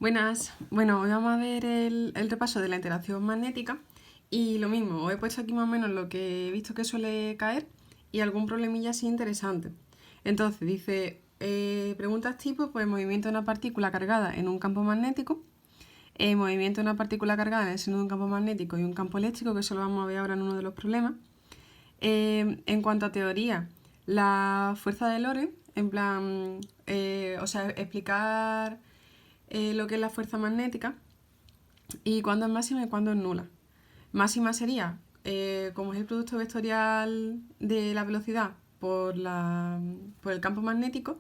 Buenas, bueno, hoy vamos a ver el repaso de la interacción magnética y lo mismo, os he puesto aquí más o menos lo que he visto que suele caer y algún problemilla así interesante. Entonces dice, preguntas tipo, pues movimiento de una partícula cargada en un campo magnético, movimiento de una partícula cargada en el seno de un campo magnético y un campo eléctrico, que eso lo vamos a ver ahora en uno de los problemas. En cuanto a teoría, la fuerza de Lorentz, en plan, explicar lo que es la fuerza magnética y cuándo es máxima y cuándo es nula. Máxima sería, como es el producto vectorial de la velocidad por el campo magnético,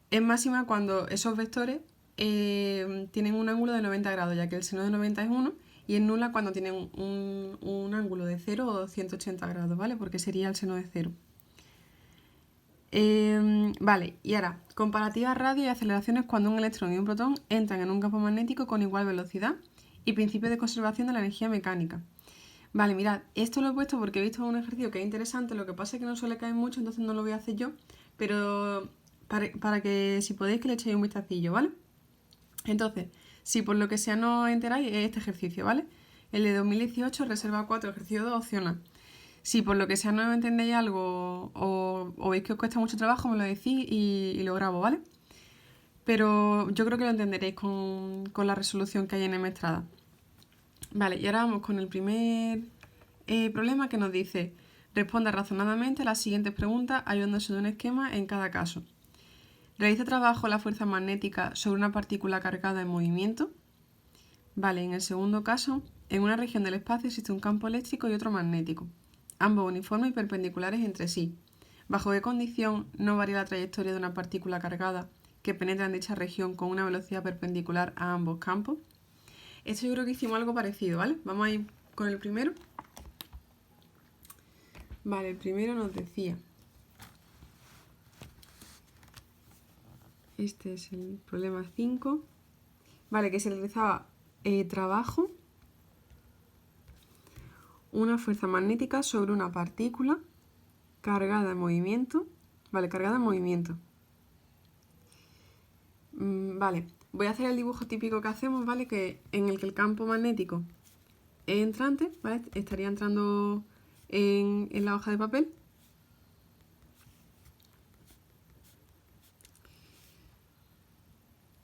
es máxima cuando esos vectores tienen un ángulo de 90 grados, ya que el seno de 90 es 1, y es nula cuando tienen un ángulo de 0 o 180 grados, ¿vale? Porque sería el seno de 0. Vale, y ahora, comparativas radio y aceleraciones cuando un electrón y un protón entran en un campo magnético con igual velocidad y principio de conservación de la energía mecánica. Vale, mirad, esto lo he puesto porque he visto un ejercicio que es interesante, lo que pasa es que no suele caer mucho, entonces no lo voy a hacer yo, pero para que si podéis que le echéis un vistacillo, ¿vale? Entonces, si por lo que sea no os enteráis, es este ejercicio, ¿vale? El de 2018, reserva 4, ejercicio 2, opción A. Si por lo que sea no entendéis algo o veis que os cuesta mucho trabajo, me lo decís y lo grabo, ¿vale? Pero yo creo que lo entenderéis con la resolución que hay en Estrada. Vale, y ahora vamos con el primer problema que nos dice: responda razonadamente a las siguientes preguntas ayudándose de un esquema en cada caso. Realiza trabajo la fuerza magnética sobre una partícula cargada en movimiento. Vale, en el segundo caso, en una región del espacio existe un campo eléctrico y otro magnético, ambos uniformes y perpendiculares entre sí. ¿Bajo qué condición no varía la trayectoria de una partícula cargada que penetra en dicha región con una velocidad perpendicular a ambos campos? Esto yo creo que hicimos algo parecido, ¿vale? Vamos a ir con el primero. Vale, el primero nos decía, este es el problema 5, vale, que se realizaba trabajo, una fuerza magnética sobre una partícula cargada en movimiento, vale, cargada en movimiento. Vale, voy a hacer el dibujo típico que hacemos, ¿vale? En el que el campo magnético es entrante, ¿vale? Estaría entrando en la hoja de papel.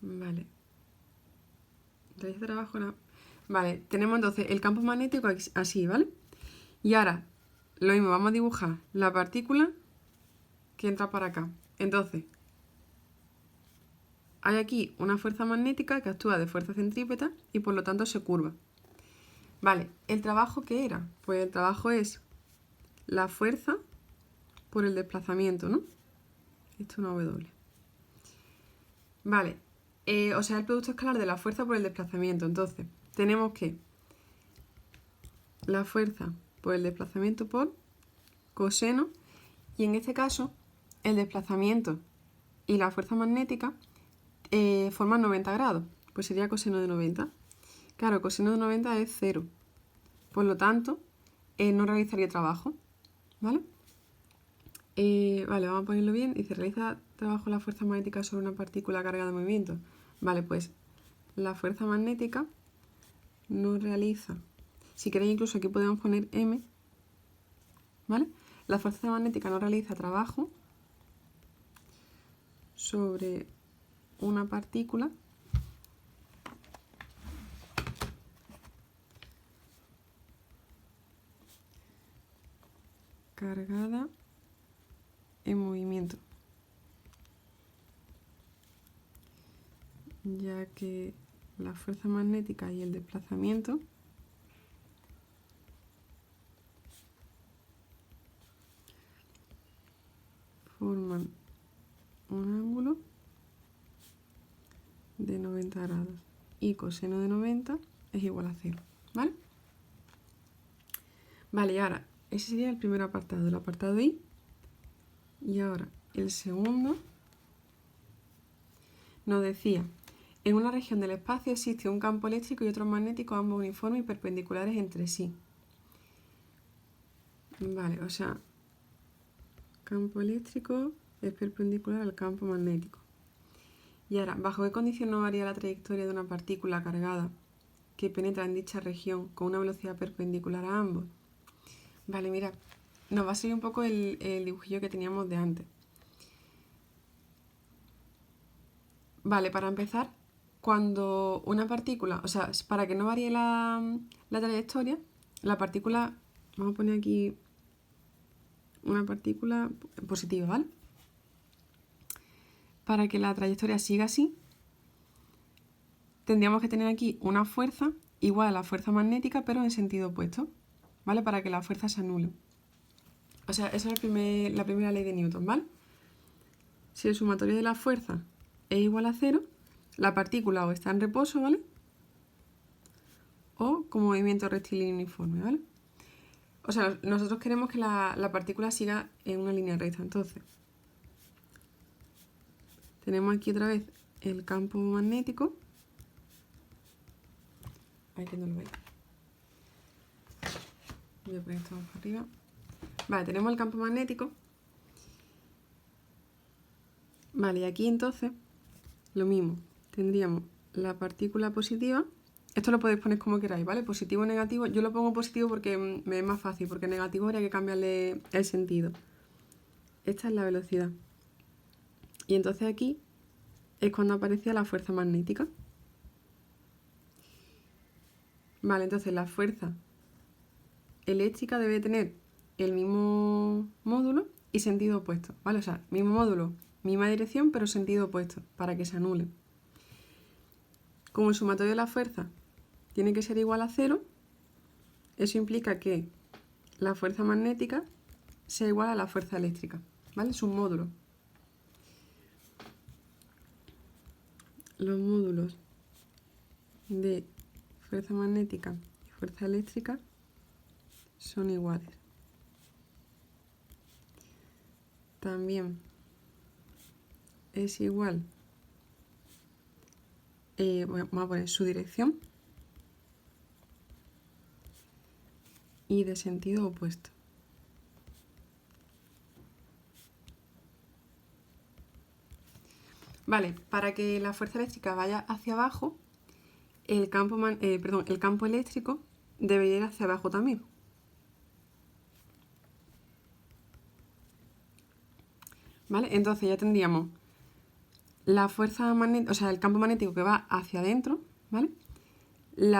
Vale. Realiza trabajo. Vale, tenemos entonces el campo magnético así, ¿vale? Y ahora, lo mismo, vamos a dibujar la partícula que entra para acá. Entonces, hay aquí una fuerza magnética que actúa de fuerza centrípeta y por lo tanto se curva. Vale, ¿el trabajo qué era? Pues el trabajo es la fuerza por el desplazamiento, ¿no? Esto es una W. Vale, o sea, el producto escalar de la fuerza por el desplazamiento. Entonces, tenemos que la fuerza por el desplazamiento por coseno, y en este caso, el desplazamiento y la fuerza magnética forman 90 grados, pues sería coseno de 90. Claro, coseno de 90 es 0, por lo tanto, no realizaría trabajo, ¿vale? Vale, vamos a ponerlo bien. Dice, realiza trabajo la fuerza magnética sobre una partícula cargada de movimiento. Vale, pues la fuerza magnética no realiza. Si queréis, incluso aquí podemos poner M, ¿vale? La fuerza magnética no realiza trabajo sobre una partícula cargada en movimiento, ya que la fuerza magnética y el desplazamiento forman un ángulo de 90 grados y coseno de 90 es igual a 0, ¿vale? Vale, y ahora, ese sería el primer apartado, el apartado I. Y ahora, el segundo nos decía, en una región del espacio existe un campo eléctrico y otro magnético, ambos uniformes y perpendiculares entre sí. Vale, o sea, campo eléctrico es perpendicular al campo magnético. Y ahora, ¿bajo qué condición no varía la trayectoria de una partícula cargada que penetra en dicha región con una velocidad perpendicular a ambos? Vale, mira, nos va a seguir un poco el dibujillo que teníamos de antes. Vale, para empezar, cuando una partícula, o sea, para que no varíe la trayectoria, la partícula, vamos a poner aquí una partícula positiva, ¿vale? Para que la trayectoria siga así, tendríamos que tener aquí una fuerza igual a la fuerza magnética, pero en sentido opuesto, ¿vale? Para que la fuerza se anule. O sea, esa es la primera ley de Newton, ¿vale? Si el sumatorio de la fuerza es igual a 0, la partícula o está en reposo, ¿vale? O con movimiento rectilíneo uniforme, ¿vale? O sea, nosotros queremos que la partícula siga en una línea recta. Entonces, tenemos aquí otra vez el campo magnético. Ahí que no lo veis. Voy a poner esto más para arriba. Vale, tenemos el campo magnético. Vale, y aquí entonces, lo mismo. Tendríamos la partícula positiva. Esto lo podéis poner como queráis, ¿vale? Positivo o negativo. Yo lo pongo positivo porque me es más fácil, porque negativo habría que cambiarle el sentido. Esta es la velocidad. Y entonces aquí es cuando aparecía la fuerza magnética. Vale, entonces la fuerza eléctrica debe tener el mismo módulo y sentido opuesto, ¿vale? O sea, mismo módulo, misma dirección, pero sentido opuesto, para que se anule. Como el sumatorio de la fuerza tiene que ser igual a 0, eso implica que la fuerza magnética sea igual a la fuerza eléctrica, ¿vale? Es un módulo. Los módulos de fuerza magnética y fuerza eléctrica son iguales. También es igual, vamos a poner su dirección y de sentido opuesto. Vale, para que la fuerza eléctrica vaya hacia abajo, el campo eléctrico debería ir hacia abajo también. ¿Vale? Entonces ya tendríamos la fuerza magnética, o sea, el campo magnético que va hacia adentro, ¿vale? El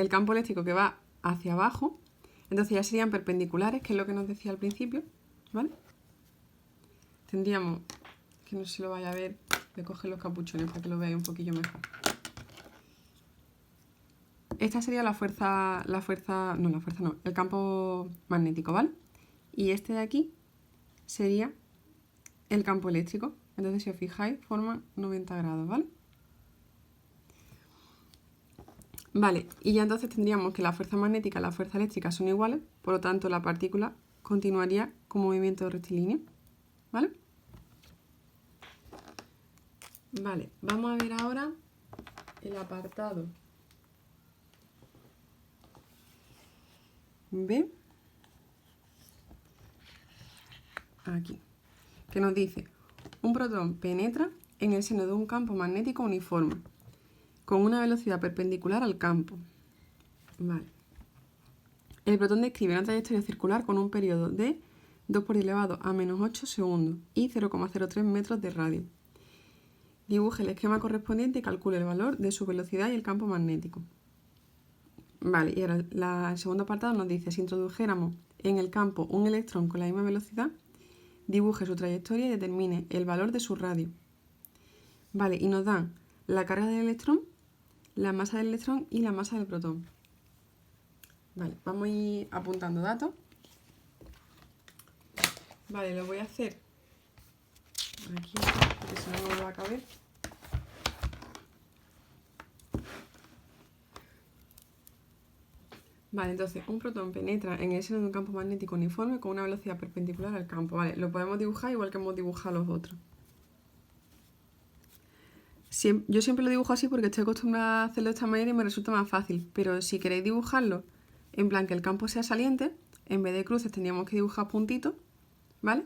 campo eléctrico que va hacia abajo, entonces ya serían perpendiculares, que es lo que nos decía al principio, ¿vale? Tendríamos, que no sé si lo vaya a ver, voy a coger los capuchones para que lo veáis un poquillo mejor. Esta sería el campo magnético, ¿vale? Y este de aquí sería el campo eléctrico. Entonces, si os fijáis, forma 90 grados, ¿vale? Vale, y ya entonces tendríamos que la fuerza magnética y la fuerza eléctrica son iguales, por lo tanto la partícula continuaría con movimiento rectilíneo, ¿vale? Vale, vamos a ver ahora el apartado B, aquí, que nos dice, un protón penetra en el seno de un campo magnético uniforme, con una velocidad perpendicular al campo. Vale. El protón describe una trayectoria circular con un periodo de 2 por 10 elevado a menos 8 segundos y 0,03 metros de radio. Dibuje el esquema correspondiente y calcule el valor de su velocidad y el campo magnético. Vale, y ahora el segundo apartado nos dice, si introdujéramos en el campo un electrón con la misma velocidad, dibuje su trayectoria y determine el valor de su radio. Vale, y nos dan la carga del electrón, la masa del electrón y la masa del protón. Vale, vamos a ir apuntando datos. Vale, lo voy a hacer aquí, porque si no, no me va a caber. Vale, entonces un protón penetra en el seno de un campo magnético uniforme con una velocidad perpendicular al campo. Vale, lo podemos dibujar igual que hemos dibujado los otros. Yo siempre lo dibujo así porque estoy acostumbrada a hacerlo de esta manera y me resulta más fácil. Pero si queréis dibujarlo en plan que el campo sea saliente, en vez de cruces tendríamos que dibujar puntitos, ¿vale?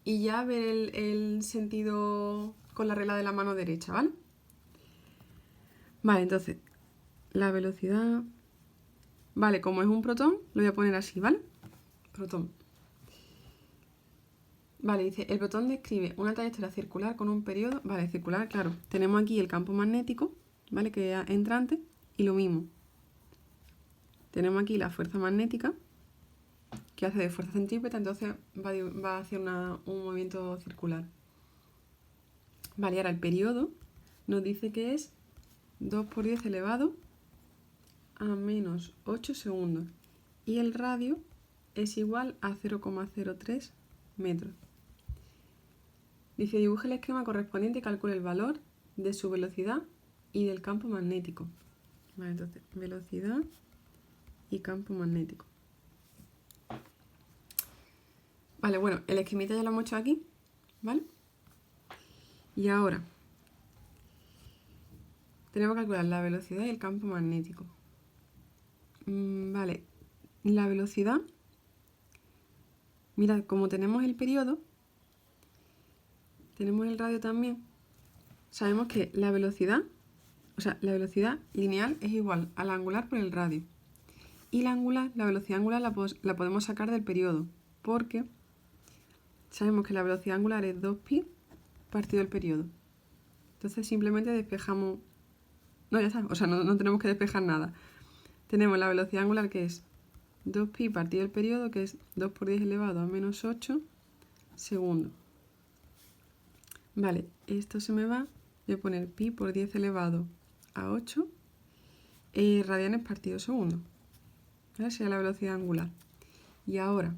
y ya ver el sentido con la regla de la mano derecha, ¿vale? Vale, entonces, la velocidad... Vale, como es un protón, lo voy a poner así, ¿vale? Protón. Vale, dice, el protón describe una trayectoria circular con un periodo... Vale, circular, claro. Tenemos aquí el campo magnético, ¿vale? Que es entrante, y lo mismo. Tenemos aquí la fuerza magnética, que hace de fuerza centrípeta, entonces va a hacer un movimiento circular. Vale, ahora el periodo nos dice que es 2 por 10 elevado a menos 8 segundos. Y el radio es igual a 0,03 metros. Dice, dibuje el esquema correspondiente y calcule el valor de su velocidad y del campo magnético. Vale, entonces, velocidad y campo magnético. Vale, bueno, el esquemita ya lo hemos hecho aquí, ¿vale? Y ahora, tenemos que calcular la velocidad y el campo magnético. Vale, la velocidad, mirad, como tenemos el periodo, tenemos el radio también, sabemos que la velocidad, o sea, la velocidad lineal es igual a la angular por el radio. Y la angular, la velocidad angular la podemos sacar del periodo, porque sabemos que la velocidad angular es 2pi partido el periodo. Entonces simplemente despejamos... No, ya está, o sea, no tenemos que despejar nada. Tenemos la velocidad angular que es 2pi partido el periodo, que es 2 por 10 elevado a menos 8 segundos. Vale, esto se me va. Voy a poner pi por 10 elevado a 8 radianes partido segundo. ¿Vale? Sería la velocidad angular. Y ahora,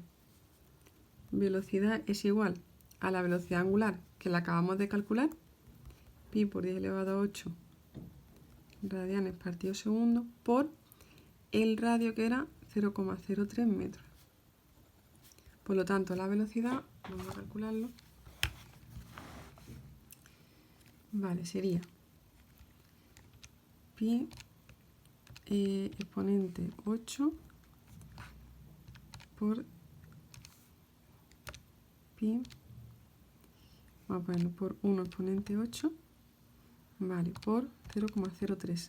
velocidad es igual a la velocidad angular que la acabamos de calcular. Pi por 10 elevado a 8 radianes partido segundo por el radio que era 0,03 metros. Por lo tanto, la velocidad, vamos a calcularlo. Vale, sería pi exponente 8 por pi, vamos a ponerlo por 1 exponente 8, vale, por 0,03.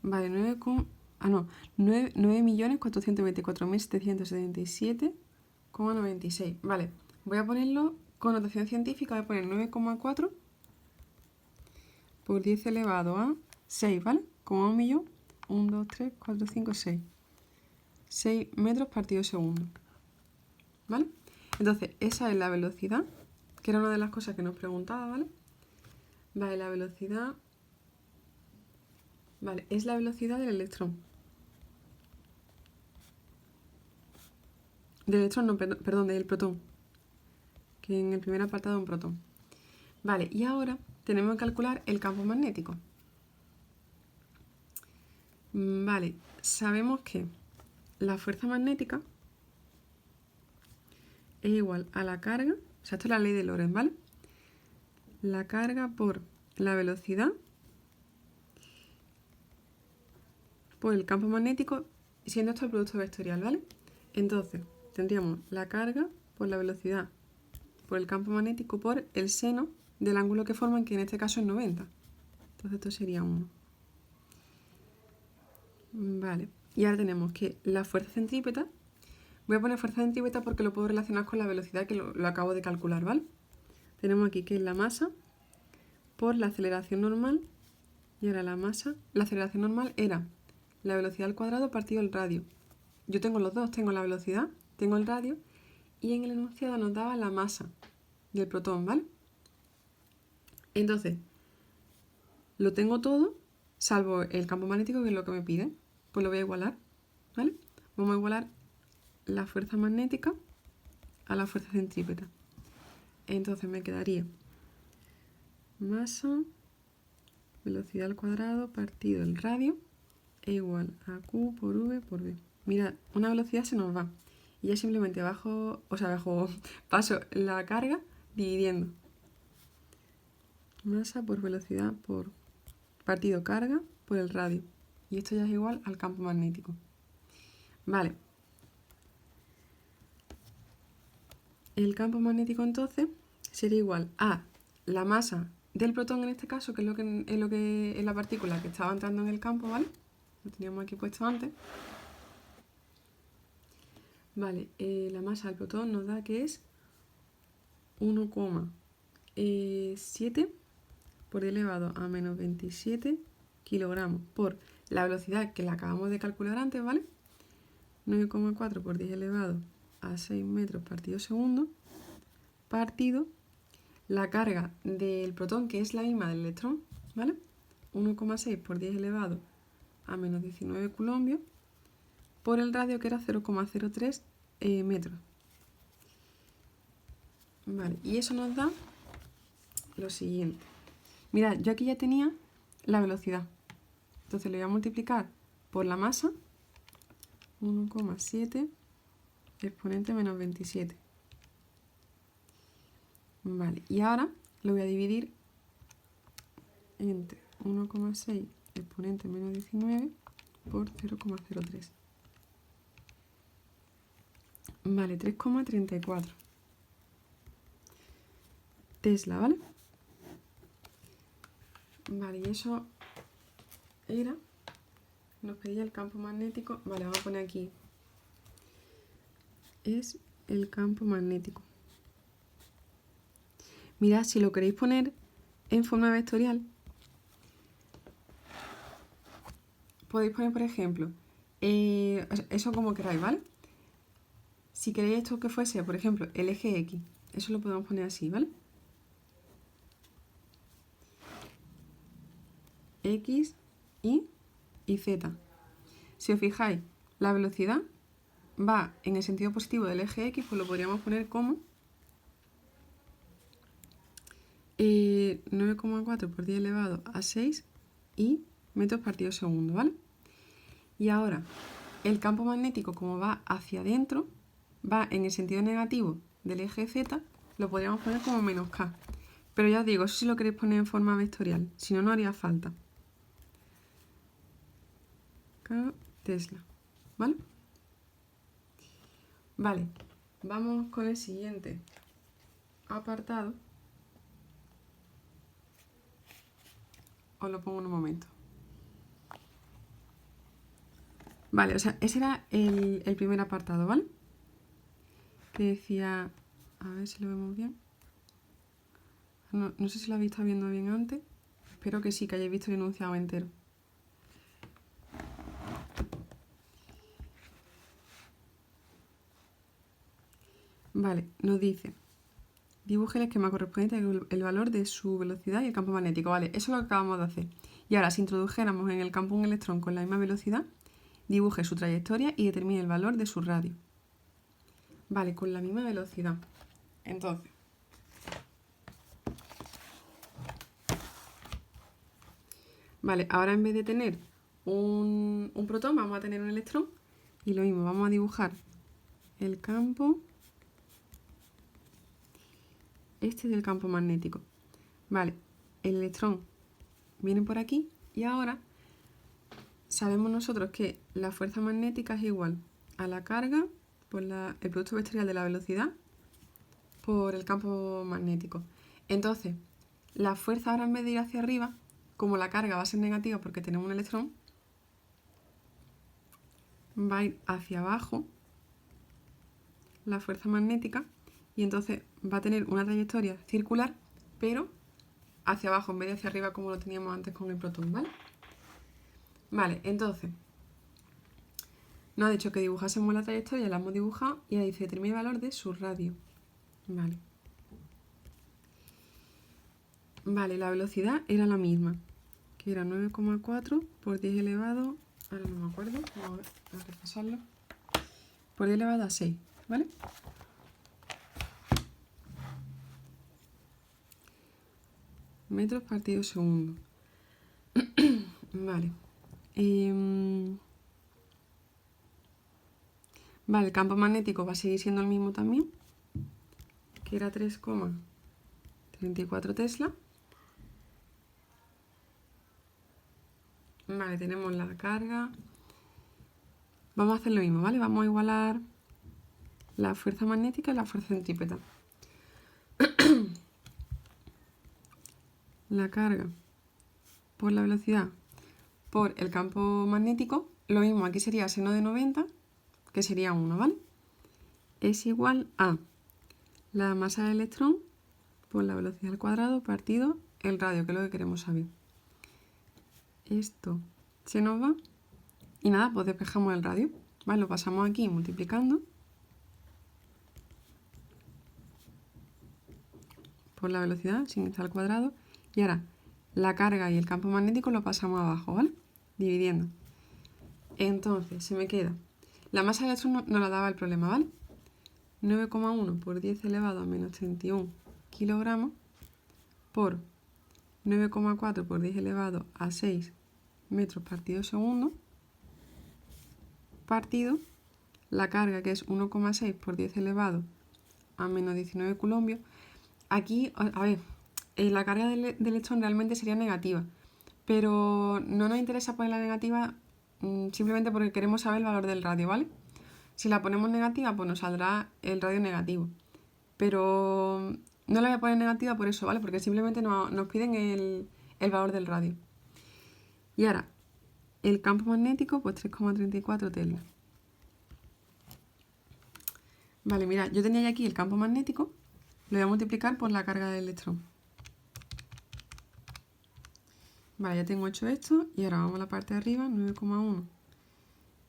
Vale, 9.424.777,96. Vale, voy a ponerlo con notación científica, voy a poner 9,4 por 10 elevado a 6, ¿vale? Como 1.000.000, 1, 2, 3, 4, 5, 6. 6 metros partido segundo, ¿vale? Entonces, esa es la velocidad, que era una de las cosas que nos preguntaba, ¿vale? Vale, la velocidad... Vale, es la velocidad del electrón. Del electrón, no, perdón, del protón. Que en el primer apartado es un protón. Vale, y ahora tenemos que calcular el campo magnético. Vale, sabemos que la fuerza magnética es igual a la carga, o sea, esto es la ley de Lorentz, ¿vale? La carga por la velocidad por el campo magnético, siendo esto el producto vectorial, ¿vale? Entonces, tendríamos la carga por la velocidad por el campo magnético por el seno del ángulo que forman, que en este caso es 90. Entonces esto sería 1. Vale, y ahora tenemos que la fuerza centrípeta, voy a poner fuerza centrípeta porque lo puedo relacionar con la velocidad que lo acabo de calcular, ¿vale? Tenemos aquí que es la masa por la aceleración normal, y ahora la masa, la aceleración normal era la velocidad al cuadrado partido el radio. Yo tengo los dos, tengo la velocidad, tengo el radio, y en el enunciado nos daba la masa del protón, ¿vale? Entonces, lo tengo todo, salvo el campo magnético, que es lo que me pide. Pues lo voy a igualar, ¿vale? Vamos a igualar la fuerza magnética a la fuerza centrípeta. Entonces me quedaría masa, velocidad al cuadrado partido el radio, es igual a Q por V por V. Mirad, una velocidad se nos va. Y ya simplemente paso la carga dividiendo. Masa por velocidad por partido carga por el radio. Y esto ya es igual al campo magnético. Vale. el campo magnético entonces sería igual a la masa del protón en este caso, que es la partícula que estaba entrando en el campo, ¿vale? Lo teníamos aquí puesto antes. Vale, la masa del protón nos da que es 1,7 por 10 elevado a menos 27 kilogramos por la velocidad que la acabamos de calcular antes, ¿vale? 9,4 por 10 elevado a 6 metros partido segundo, partido la carga del protón, que es la misma del electrón, ¿vale? 1,6 por 10 elevado a menos 19 coulombios, por el radio, que era 0,03 metros. Vale, y eso nos da lo siguiente. Mirad, yo aquí ya tenía la velocidad. Entonces lo voy a multiplicar por la masa, 1,7 exponente menos 27. Vale, y ahora lo voy a dividir entre 1,6 exponente menos 19 por 0,03. Vale, 3,34 Tesla, ¿vale? Vale, y eso era, nos pedía el campo magnético. Vale, vamos a poner aquí, es el campo magnético. Mirad, si lo queréis poner en forma vectorial, podéis poner, por ejemplo, eso como queráis, ¿vale? Si queréis esto que fuese, por ejemplo, el eje X, eso lo podemos poner así, ¿vale? X, y Z. Si os fijáis, la velocidad va en el sentido positivo del eje X, pues lo podríamos poner como 9,4 por 10 elevado a 6 y metros partido segundo, ¿vale? Y ahora, el campo magnético, como va hacia adentro, va en el sentido negativo del eje Z, lo podríamos poner como menos K. Pero ya os digo, eso sí lo queréis poner en forma vectorial, si no, no haría falta. K Tesla, ¿vale? Vale, vamos con el siguiente apartado. Os lo pongo en un momento. Vale, o sea, ese era el primer apartado, ¿vale? Que decía, a ver si lo vemos bien. No sé si lo habéis estado viendo bien antes. Espero que sí, que hayáis visto el enunciado entero. Vale, nos dice, dibuje el esquema correspondiente al valor de su velocidad y el campo magnético. Vale, eso es lo que acabamos de hacer. Y ahora, si introdujéramos en el campo un electrón con la misma velocidad, dibuje su trayectoria y determine el valor de su radio. Vale, con la misma velocidad. Entonces, vale, ahora en vez de tener un protón, vamos a tener un electrón. Y lo mismo, vamos a dibujar el campo. Este es el campo magnético. Vale, el electrón viene por aquí y ahora sabemos nosotros que la fuerza magnética es igual a la carga por el producto vectorial de la velocidad por el campo magnético. Entonces, la fuerza ahora en vez de ir hacia arriba, como la carga va a ser negativa porque tenemos un electrón, va a ir hacia abajo la fuerza magnética y entonces va a tener una trayectoria circular, pero hacia abajo en vez de hacia arriba como lo teníamos antes con el protón, ¿vale? Vale, entonces nos ha dicho que dibujásemos la trayectoria, la hemos dibujado y ahí dice determina el valor de su radio. Vale. Vale, la velocidad era la misma, que era 9,4 por 10 elevado, ahora no me acuerdo, vamos a repasarlo, por 10 elevado a 6, ¿vale? Metros partido segundo. Vale. Vale, el campo magnético va a seguir siendo el mismo también, que era 3,34 Tesla. Vale, tenemos la carga. Vamos a hacer lo mismo, ¿vale? Vamos a igualar la fuerza magnética y la fuerza centrípeta. La carga por la velocidad por el campo magnético, lo mismo, aquí sería seno de 90, que sería 1, ¿vale? Es igual a la masa del electrón por la velocidad al cuadrado partido el radio, que es lo que queremos saber. Esto se nos va y nada, pues despejamos el radio, ¿vale? Lo pasamos aquí multiplicando por la velocidad sin estar al cuadrado y ahora la carga y el campo magnético lo pasamos abajo, ¿vale? Dividiendo. Entonces se me queda, la masa del electrón nos la daba el problema, ¿vale? 9,1 por 10 elevado a menos 31 kilogramos por 9,4 por 10 elevado a 6 metros partido segundo partido la carga, que es 1,6 por 10 elevado a menos 19 coulombios. Aquí, a ver, la carga del electrón realmente sería negativa, pero no nos interesa ponerla negativa simplemente porque queremos saber el valor del radio, ¿vale? Si la ponemos negativa, pues nos saldrá el radio negativo. Pero no la voy a poner negativa por eso, ¿vale? Porque simplemente nos piden el valor del radio. Y ahora, el campo magnético, pues 3,34 tesla. Vale, mira, yo tenía ya aquí el campo magnético, lo voy a multiplicar por la carga del electrón. Vale, ya tengo hecho esto y ahora vamos a la parte de arriba, 9,1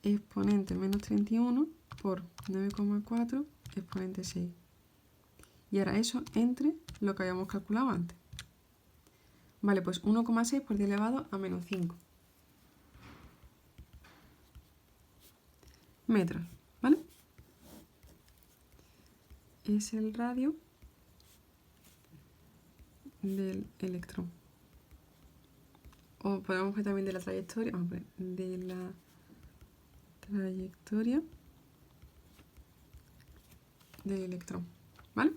exponente menos 31 por 9,4 exponente 6. Y ahora eso entre lo que habíamos calculado antes. Vale, pues 1,6 por 10 elevado a menos 5 metros, ¿vale? Es el radio del electrón. O podemos ver también de la trayectoria, vamos a ver, de la trayectoria del electrón, ¿vale?